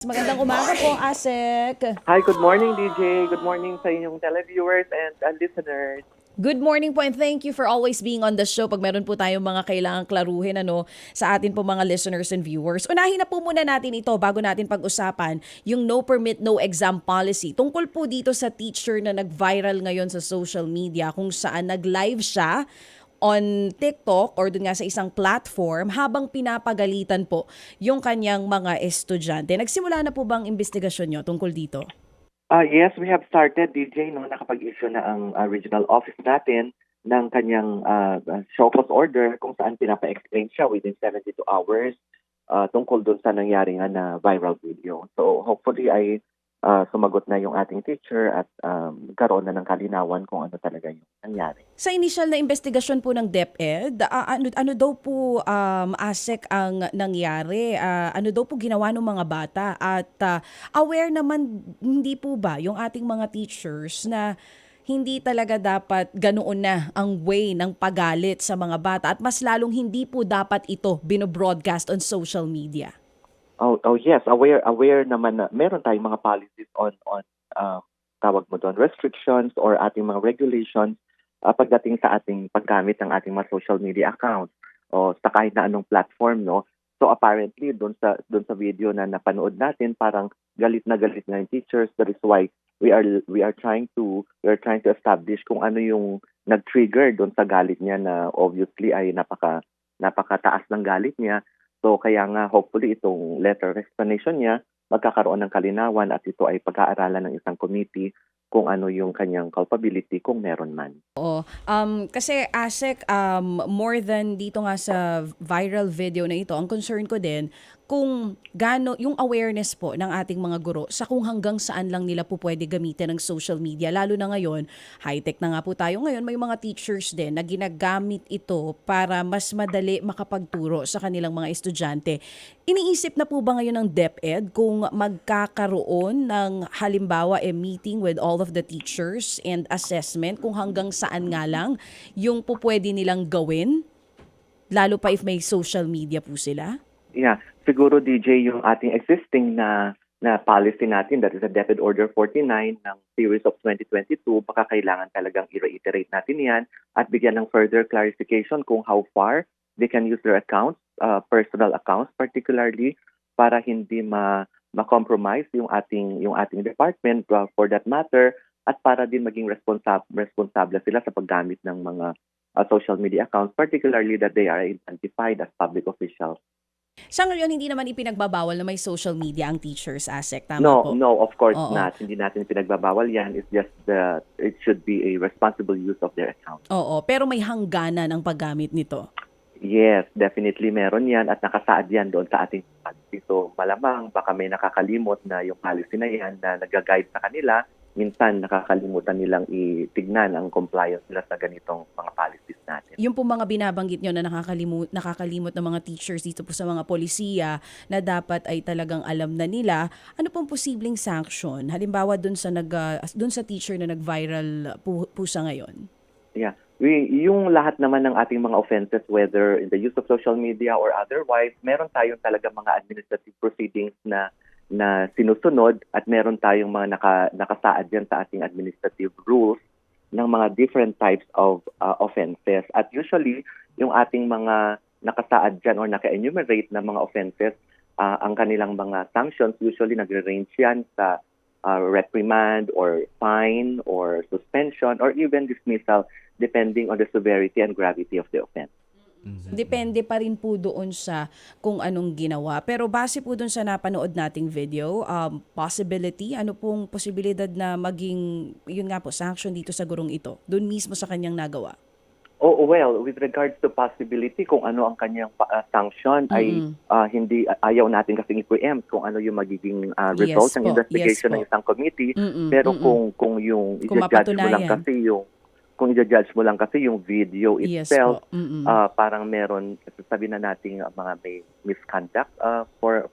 Magandang umaga po, Asek. Hi, good morning, DJ. Good morning sa inyong televiewers and listeners. Good morning po and thank you for always being on the show pag meron po tayong mga kailangang klaruhin sa atin po mga listeners and viewers. Unahin na po muna natin ito bago natin pag-usapan yung no permit, no exam policy. Tungkol po dito sa teacher na nag-viral ngayon sa social media kung saan nag-live siya on TikTok or dun nga sa isang platform habang pinapagalitan po yung kanyang mga estudyante. Nagsimula na po bang investigasyon nyo tungkol dito? Yes, we have started, DJ, no, nakapag-issue na ang regional office natin ng kanyang show cause order kung saan pinapa-explain siya within 72 hours tungkol dun sa nangyari nga na viral video. So hopefully ay sumagot na yung ating teacher at karoon na ng kalinawan kung ano talaga yung nangyari. Sa initial na investigasyon po ng DepEd, ano daw po ASEC ang nangyari? Ano daw po ginawa ng mga bata? At aware naman hindi po ba yung ating mga teachers na hindi talaga dapat ganoon na ang way ng pagalit sa mga bata at mas lalong hindi po dapat ito binobroadcast on social media? Oh yes, aware naman na meron tayong mga policies on tawag mo doon restrictions or ating mga regulations pagdating sa ating paggamit ng ating mga social media accounts o sa kahit na anong platform, no. So apparently doon sa video na napanood natin parang galit na yung teachers. That is why we are trying to establish kung ano yung nag-trigger doon sa galit niya na obviously ay napakataas ng galit niya. So kaya nga hopefully itong letter of explanation niya magkakaroon ng kalinawan at ito ay pag-aaralan ng isang committee kung ano yung kanyang culpability kung meron man. Oo. Kasi ASEC, more than dito nga sa viral video na ito, ang concern ko din kung gaano yung awareness po ng ating mga guro sa kung hanggang saan lang nila po pwede gamitin ng social media. Lalo na ngayon, high-tech na nga po tayo ngayon, may mga teachers din na ginagamit ito para mas madali makapagturo sa kanilang mga estudyante. Iniisip na po ba ngayon ng DepEd kung magkakaroon ng halimbawa meeting with all of the teachers and assessment kung hanggang saan nga lang yung po pwede nilang gawin? Lalo pa if may social media po sila? Yeah, siguro DJ yung ating existing na policy natin, that is a DepEd Order 49 ng series of 2022, baka kailangan talagang i-reiterate natin yan at bigyan ng further clarification kung how far they can use their accounts, personal accounts particularly, para hindi ma-compromise yung ating department for that matter at para din maging responsable sila sa paggamit ng mga social media accounts, particularly that they are identified as public officials. Sa ngayon, hindi naman ipinagbabawal na may social media ang teachers, ASEC. Tama po? No, of course Oo. not. Hindi natin pinagbabawal yan. It's just it should be a responsible use of their account. Oo, pero may hangganan ang paggamit nito. Yes, definitely meron yan at nakasaad yan doon sa ating policy. So malamang baka may nakakalimot na yung policy na yan na nag-guide sa kanila. Minsan nakakalimutan nilang itignan ang compliance nila sa ganitong mga policies natin. Yung po mga binabanggit nyo na nakakalimot ng mga teachers dito po sa mga polisiya na dapat ay talagang alam na nila, ano pong posibleng sanction? Halimbawa dun sa teacher na nag-viral po sa ngayon? Yeah. Yung lahat naman ng ating mga offenses, whether in the use of social media or otherwise, meron tayong talaga mga administrative proceedings na sinusunod at meron tayong mga nakasaad dyan sa ating administrative rules ng mga different types of offenses. At usually, yung ating mga nakasaad dyan or naka-enumerate na mga offenses, ang kanilang mga sanctions usually nagre-range yan sa reprimand or fine or suspension or even dismissal depending on the severity and gravity of the offense. Depende pa rin po doon sa kung anong ginawa. Pero base po doon sa napanood nating video, possibility, ano pong posibilidad na maging, yun nga po, sanction dito sa gurong ito, doon mismo sa kanyang nagawa? Oh, well, with regards to possibility kung ano ang kanyang sanction ay hindi ayaw natin kasi i-preempt kung ano yung magiging result Yes ng po, investigation ng isang committee. Pero kung yung Kung i-judge mo lang mapatunayan. kasi yung video Yes itself, po. parang meron sasabihin na nating mga may misconduct for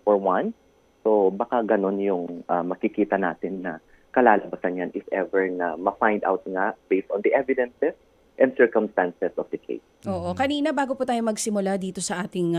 one. So baka ganon yung makikita natin na kalalabasan yan if ever na ma-find out nga based on the evidences and circumstances of the case. Oo, kanina bago po tayo magsimula dito sa ating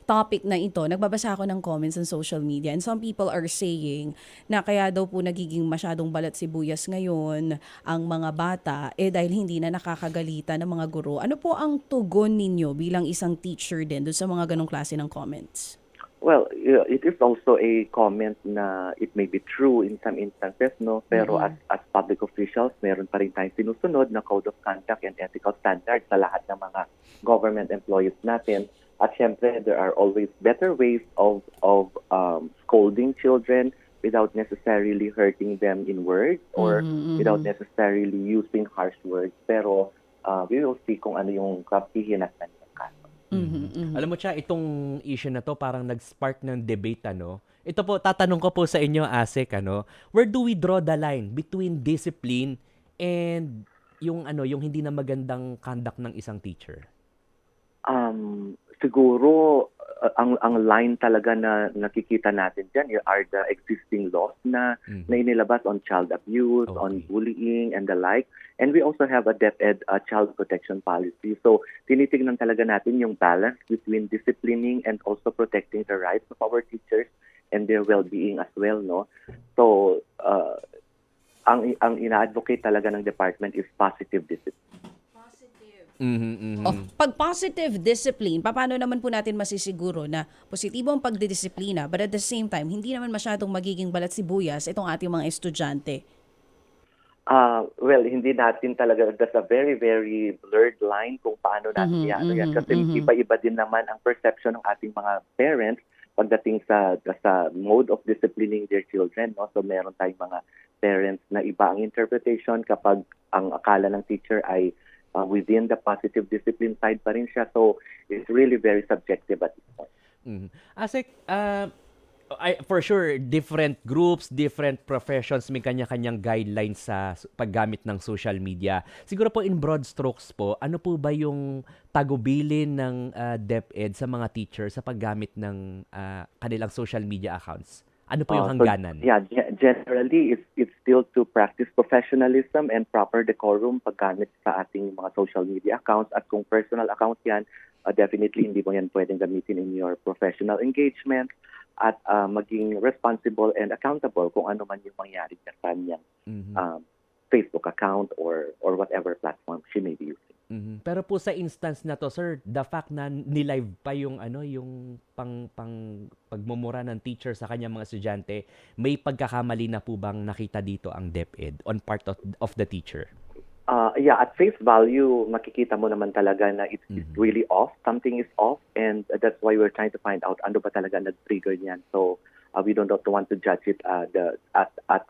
topic na ito, nagbabasa ako ng comments sa social media and some people are saying na kaya daw po nagiging masyadong balat sibuyas ngayon ang mga bata dahil hindi na nakakagalitan ng mga guro. Ano po ang tugon ninyo bilang isang teacher din doon sa mga ganong klase ng comments? Well, it is also a comment na it may be true in some instances, no? Pero as public officials, meron pa rin tayong sinusunod na code of conduct and ethical standards sa lahat ng mga government employees natin. At syempre, there are always better ways of scolding children without necessarily hurting them in words or without necessarily using harsh words. Pero we will see kung ano yung kapihinatan ng kaso. Alam mo siya, itong issue na to parang nag-spark ng debate, ano? Ito po, tatanong ko po sa inyo, Asek, ano? Where do we draw the line between discipline and yung hindi na magandang conduct ng isang teacher? Siguro ang line talaga na nakikita natin diyan are the existing laws na inilabas on child abuse, on bullying and the like. And we also have a DepEd child protection policy. So tinitingnan talaga natin yung balance between disciplining and also protecting the rights of our teachers and their well-being as well, no? So ang ina-advocate talaga ng department is positive discipline. Pag positive discipline, paano naman po natin masisiguro na positibo ang pagdidisiplina but at the same time, hindi naman masyadong magiging balat sibuyas itong ating mga estudyante? Well, hindi natin talaga, that's a very, very blurred line kung paano natin yan. Kasi iba-iba din naman ang perception ng ating mga parents pagdating sa mode of disciplining their children. No? So meron tayong mga parents na iba ang interpretation kapag ang akala ng teacher ay within the positive discipline side pa rin siya. So, it's really very subjective at this point. Asek, for sure, different groups, different professions, may kanya-kanyang guidelines sa paggamit ng social media. Siguro po in broad strokes po, ano po ba yung tagubilin ng DepEd sa mga teachers sa paggamit ng kanilang social media accounts? Ano po yung hangganan? Generally, it's still to practice professionalism and proper decorum paggamit sa ating mga social media accounts. At kung personal account yan, definitely hindi mo yan pwedeng gamitin in your professional engagement at maging responsible and accountable kung ano man yung mangyari sa kanyang Facebook account or whatever platform she may be using. Pero po sa instance na to, sir, the fact na nilive pa yung yung pagmumura ng teacher sa kanyang mga estudyante, may pagkakamali na po bang nakita dito ang DepEd on part of the teacher? At face value, makikita mo naman talaga na it's really off. Something is off, and that's why we're trying to find out ano ba talaga nag-trigger niyan. So we don't want to judge it at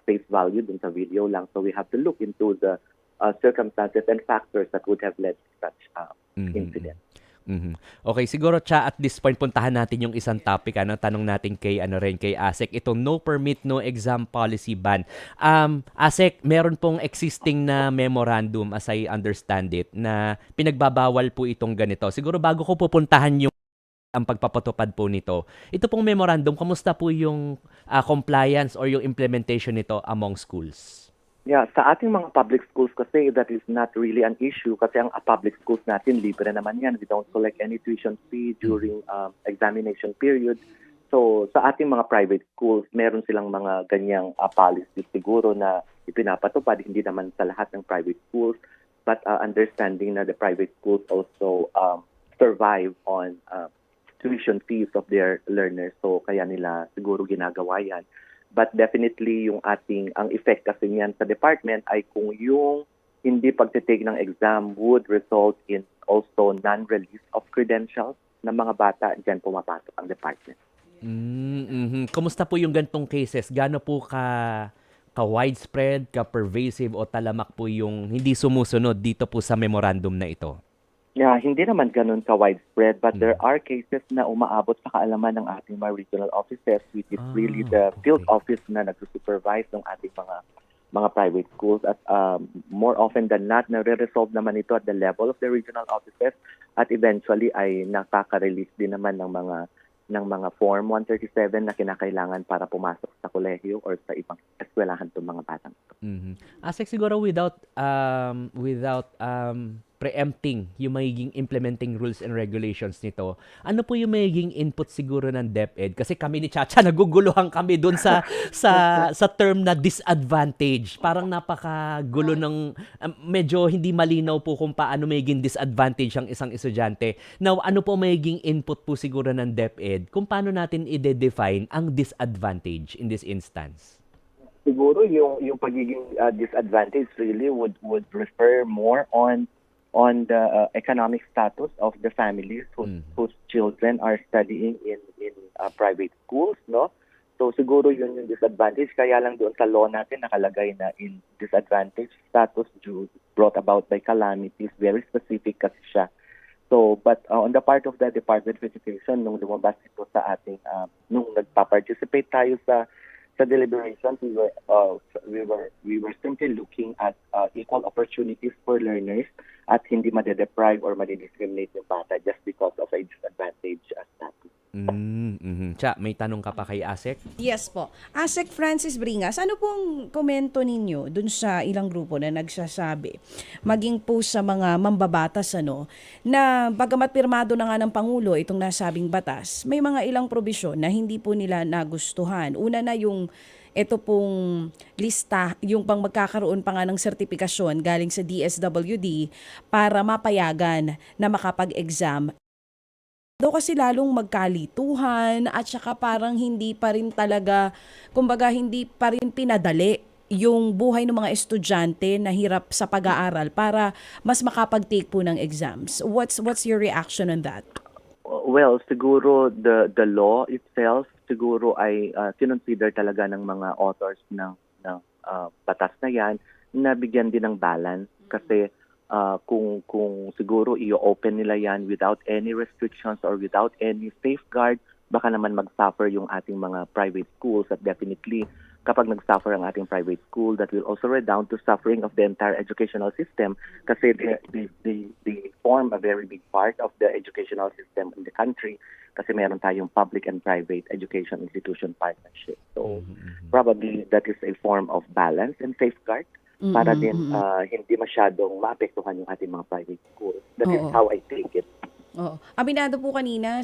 face value dun sa video lang. So we have to look into the circumstances and factors that would have led to such incident. Okay, siguro at this point puntahan natin yung isang topic tanong natin kay Asek, itong no permit no exam policy ban. Asek, meron pong existing na memorandum as I understand it na pinagbabawal po itong ganito. Siguro bago ko pupuntahan yung ang pagpapatupad po nito, ito pong memorandum, kamusta po yung compliance or yung implementation nito among schools? Yeah, sa ating mga public schools kasi that is not really an issue kasi ang public schools natin libre naman yan. We don't collect any tuition fee during examination period. So sa ating mga private schools, meron silang mga ganyang policies siguro na ipinapatupad, hindi naman sa lahat ng private schools, but understanding na the private schools also survive on tuition fees of their learners. So kaya nila siguro ginagawa yan. But definitely ang effect kasi niyan sa department ay kung yung hindi pagtitake ng exam would result in also non-release of credentials ng mga bata, dyan pumapasok ang department. Kumusta po yung gantong cases? Gaano po ka-widespread, ka-pervasive o talamak po yung hindi sumusunod dito po sa memorandum na ito? Yeah, hindi naman ganun ka-widespread, but there are cases na umaabot sa kaalaman ng ating mga regional offices, which is really the field office na nagsusupervise ng ating mga private schools. At more often than not, nare-resolve naman ito at the level of the regional offices at eventually ay nakaka-release din naman ng mga mga Form 137 na kinakailangan para pumasok sa kolehiyo or sa ibang eskwelahan itong mga batang ito. Asek, siguro without preempting yung magiging implementing rules and regulations nito, ano po yung magiging input siguro ng DepEd? Kasi kami ni Chacha naguguluhan kami doon sa term na disadvantage. Parang napakagulo ng medyo hindi malinaw po kung paano magiging disadvantage ang isang estudyante. Now, ano po magiging input po siguro ng DepEd kung paano natin i-define ang disadvantage in this instance? Siguro yung pagiging disadvantage really would refer more on the economic status of the families whose children are studying in private schools, no? So siguro yun yung disadvantage, kaya lang doon sa law natin nakalagay na in disadvantage status brought about by calamities, very specific kasi siya. So, but on the part of the Department of Education, nung lumabas ito sa ating, nung nagpa-participate tayo sa deliberations, we were simply looking at equal opportunities for learners at hindi made-deprive or made-discriminate yung bata just because of a disadvantage status. Cha, may tanong ka pa kay Asek? Yes po. Asek Francis Bringas, ano pong komento ninyo dun sa ilang grupo na nagsasabi, maging po sa mga mambabatas, na bagamat pirmado na nga ng Pangulo itong nasabing batas, may mga ilang probisyon na hindi po nila nagustuhan. Una na yung ito pong lista, yung pang magkakaroon pa nga ng sertipikasyon galing sa DSWD para mapayagan na makapag-exam. Daw kasi lalong magkalituhan at saka parang hindi pa rin talaga, kumbaga hindi pa rin pinadali yung buhay ng mga estudyante na hirap sa pag-aaral para mas makapag-take po ng exams. What's your reaction on that? Well, siguro the law itself siguro ay kinonsider talaga ng mga authors ng batas na yan na bigyan din ng balance kasi kung siguro i-open nila yan without any restrictions or without any safeguard, baka naman mag-suffer yung ating mga private schools at definitely kapag nag-suffer ang ating private school, that will also redound to suffering of the entire educational system kasi they form a very big part of the educational system in the country kasi meron tayong public and private education institution partnership. So probably that is a form of balance and safeguard para din hindi masyadong maapektuhan yung ating mga private schools. That is how I take it. Oo. Aminado po kanina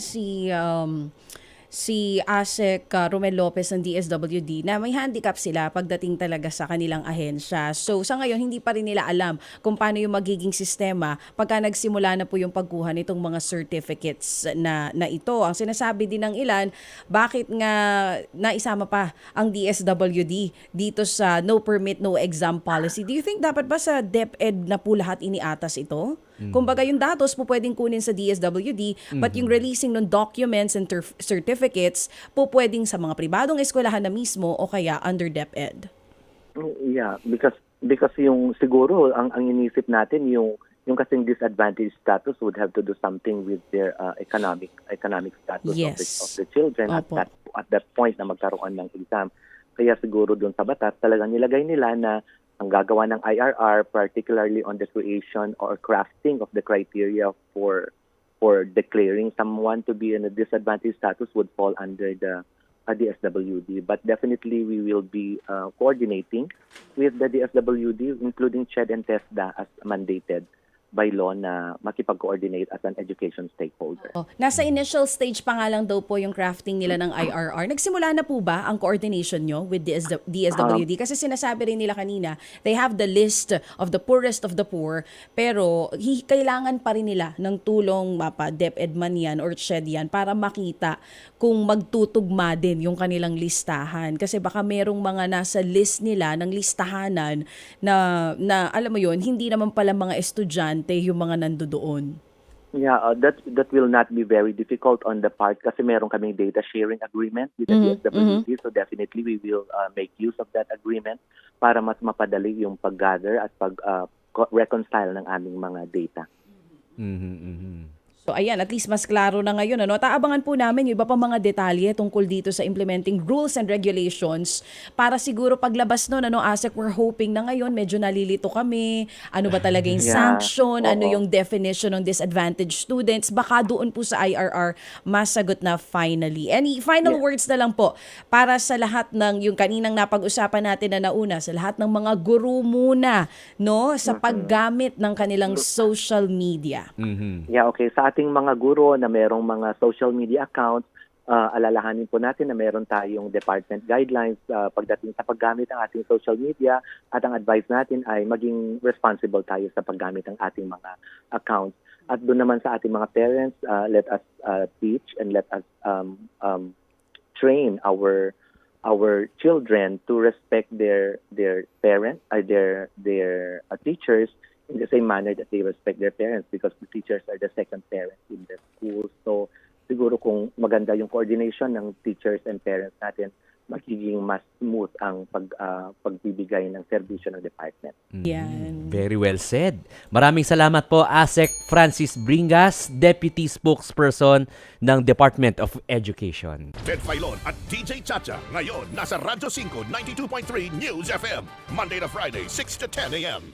si Asek Romel Lopez ng DSWD na may handicap sila pagdating talaga sa kanilang ahensya. So sa ngayon, hindi pa rin nila alam kung paano yung magiging sistema pagka nagsimula na po yung pagkuha nitong mga certificates na ito. Ang sinasabi din ng ilan, bakit nga naisama pa ang DSWD dito sa no permit, no exam policy? Do you think dapat ba sa DepEd na po lahat iniatas ito? Kumbaga yung datos po pwedeng kunin sa DSWD, but yung releasing ng documents and certificates po pwedeng sa mga pribadong eskwelahan na mismo o kaya under DepEd. Yeah, because yung siguro ang inisip natin yung kasing disadvantaged status would have to do something with their economic status of the children at that point na magkaroon ng exam. Kaya siguro doon sa batas talagang nilagay nila na ang gagawa ng IRR, particularly on the creation or crafting of the criteria for declaring someone to be in a disadvantaged status would fall under the DSWD. But definitely we will be coordinating with the DSWD, including CHED and TESDA as mandated by law na makipag-coordinate as an education stakeholder. Nasa initial stage pa nga lang daw po yung crafting nila ng IRR. Nagsimula na po ba ang coordination nyo with DSWD? Kasi sinasabi rin nila kanina, they have the list of the poorest of the poor, pero kailangan pa rin nila ng tulong DepEd man yan or CHED yan para makita kung magtutugma din yung kanilang listahan. Kasi baka merong mga nasa list nila ng listahanan na alam mo yun, hindi naman pala mga estudyante yung mga nandoon. Yeah, that will not be very difficult on the part kasi meron kaming data sharing agreement with the DSWD. So definitely we will make use of that agreement para mas mapadali yung pag-gather at pag-reconcile ng aming mga data. So ayan, at least mas klaro na ngayon. Ano? Taabangan po namin yung iba pa mga detalye tungkol dito sa implementing rules and regulations para siguro paglabas nun, ano, ASEC, we're hoping na ngayon medyo nalilito kami. Ano ba talaga yung Yeah. sanction? Ano Oo. yung definition ng disadvantaged students? Baka doon po sa IRR masagot na finally. Any final Yeah. words na lang po para sa lahat ng yung kaninang napag-usapan natin na nauna, sa lahat ng mga guro muna, no, sa paggamit ng kanilang social media. Mhm. Yeah, okay. Sa ating mga guro na merong mga social media accounts, alalahanin po natin na meron tayong department guidelines pagdating sa paggamit ng ating social media, at ang advice natin ay maging responsible tayo sa paggamit ng ating mga accounts. At doon naman sa ating mga parents, let us teach and let us train our children to respect their parents, their teachers, in the same manner that they respect their parents, because the teachers are the second parents in the school. So siguro kung maganda yung coordination ng teachers and parents natin, magiging mas smooth ang pagbibigay ng serbisyo ng department. Yan. Very well said. Maraming salamat po, ASEC Francis Bringas, Deputy Spokesperson ng Department of Education. Ted Filon at DJ Chacha. Ngayon, nasa Radyo 5, 92.3 News FM. Monday to Friday, 6 to 10 a.m.